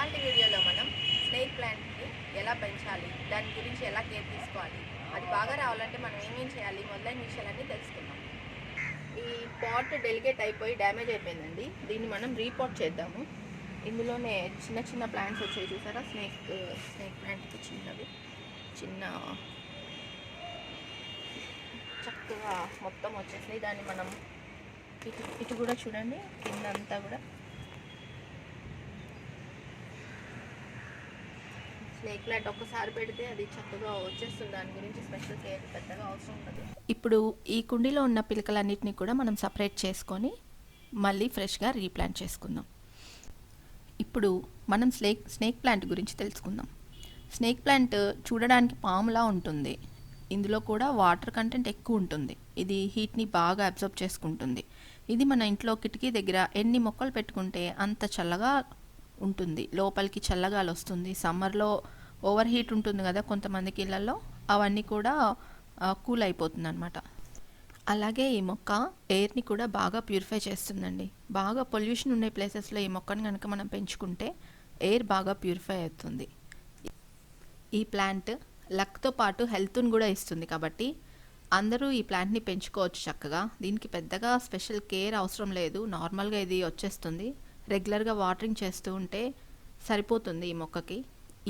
ఇవాల్టి వీడియోలో మనం స్నేక్ ప్లాంట్ని ఎలా పెంచాలి, దాని గురించి ఎలా కేర్ తీసుకోవాలి, అది బాగా రావాలంటే మనం ఏమేం చేయాలి మొదలైన విషయాలన్నీ తెలుసుకుందాం. ఈ పాట్ డెలికేట్ అయిపోయి డ్యామేజ్ అయిపోయిందండి. దీన్ని మనం రీపాట్ చేద్దాము. ఇందులోనే చిన్న చిన్న ప్లాంట్స్ వచ్చాయి చూసారా, స్నేక్ ప్లాంట్కి చిన్నవి చిన్న చక్కగా మొత్తం వచ్చేసినాయి. దాన్ని మనం ఇటు కూడా చూడండి, కింద అంతా కూడా స్నేక్ ప్లాంట్ ఒక్కసారి పెడితే అది చక్కగా వచ్చేస్తుంది. దాని గురించి స్పెషల్ కేర్ పెద్దగా అవసరం ఉండదు. ఇప్పుడు ఈ కుండీలో ఉన్న పిలకలన్నిటిని కూడా మనం సపరేట్ చేసుకొని మళ్ళీ ఫ్రెష్గా రీప్లాంట్ చేసుకుందాం. ఇప్పుడు మనం స్నేక్ ప్లాంట్ గురించి తెలుసుకుందాం. స్నేక్ ప్లాంట్ చూడడానికి పాములా ఉంటుంది. ఇందులో కూడా వాటర్ కంటెంట్ ఎక్కువ ఉంటుంది. ఇది హీట్ని బాగా అబ్జర్బ్ చేసుకుంటుంది. ఇది మన ఇంట్లో కిటికీ దగ్గర ఎన్ని మొక్కలు పెట్టుకుంటే అంత చల్లగా ఉంటుంది, లోపలికి చల్లగాలి వస్తుంది. సమ్మర్లో ఓవర్ హీట్ ఉంటుంది కదా కొంతమందికి ఇళ్ళల్లో, అవన్నీ కూడా కూల్ అయిపోతుంది అనమాట. అలాగే ఈ మొక్క ఎయిర్ని కూడా బాగా ప్యూరిఫై చేస్తుందండి. బాగా పొల్యూషన్ ఉండే ప్లేసెస్లో ఈ మొక్కను కనుక మనం పెంచుకుంటే ఎయిర్ బాగా ప్యూరిఫై అవుతుంది. ఈ ప్లాంట్ లక్తో పాటు హెల్త్ని కూడా ఇస్తుంది, కాబట్టి అందరూ ఈ ప్లాంట్ని పెంచుకోవచ్చు చక్కగా. దీనికి పెద్దగా స్పెషల్ కేర్ అవసరం లేదు, నార్మల్గా ఇది వచ్చేస్తుంది. రెగ్యులర్గా వాటరింగ్ చేస్తూ ఉంటే సరిపోతుంది ఈ మొక్కకి.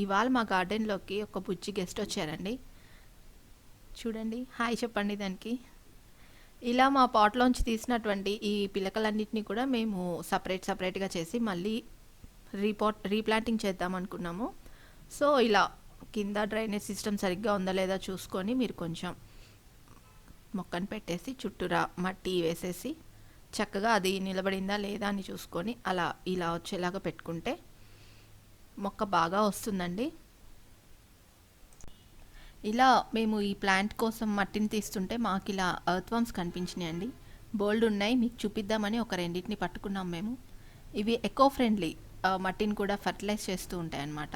ఇవాళ మా గార్డెన్లోకి ఒక బుజ్జి గెస్ట్ వచ్చారండి. చూడండి, హాయ్ చెప్పండి దానికి. ఇలా మా పాట్లోంచి తీసినటువంటి ఈ పిలకలన్నింటినీ కూడా మేము సపరేట్గా చేసి మళ్ళీ రీప్లాంటింగ్ చేద్దాం అనుకున్నాము. సో ఇలా కింద డ్రైనేజ్ సిస్టమ్ సరిగ్గా ఉందా లేదా చూసుకొని మీరు కొంచెం మొక్కను పెట్టేసి చుట్టూరా మట్టి వేసేసి చక్కగా అది నిలబడిందా లేదా అని చూసుకొని ఇలా వచ్చేలాగా పెట్టుకుంటే మొక్క బాగా వస్తుందండి. ఇలా మేము ఈ ప్లాంట్ కోసం మట్టిని తీస్తుంటే మాకు ఇలా ఎర్త్వామ్స్ కనిపించినాయండి. బోల్డ్ ఉన్నాయి, మీకు చూపిద్దామని ఒక రెండింటిని పట్టుకున్నాం మేము. ఇవి ఎకో ఫ్రెండ్లీ, మట్టిని కూడా ఫర్టిలైజ్ చేస్తూ ఉంటాయి అన్నమాట.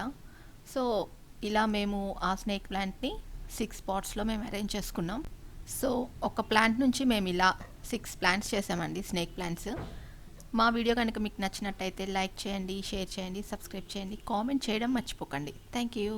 సో ఇలా మేము ఆ స్నేక్ ప్లాంట్ని 6 పాట్స్లో మేము అరేంజ్ చేసుకున్నాం. సో ఒక ప్లాంట్ నుంచి మేము ఇలా 6 ప్లాంట్స్ చేసామండి, స్నేక్ ప్లాంట్స్. మా వీడియో కనుక మీకు నచ్చినట్టయితే లైక్ చేయండి, షేర్ చేయండి, సబ్స్క్రైబ్ చేయండి, కామెంట్ చేయడం మర్చిపోకండి. Thank you.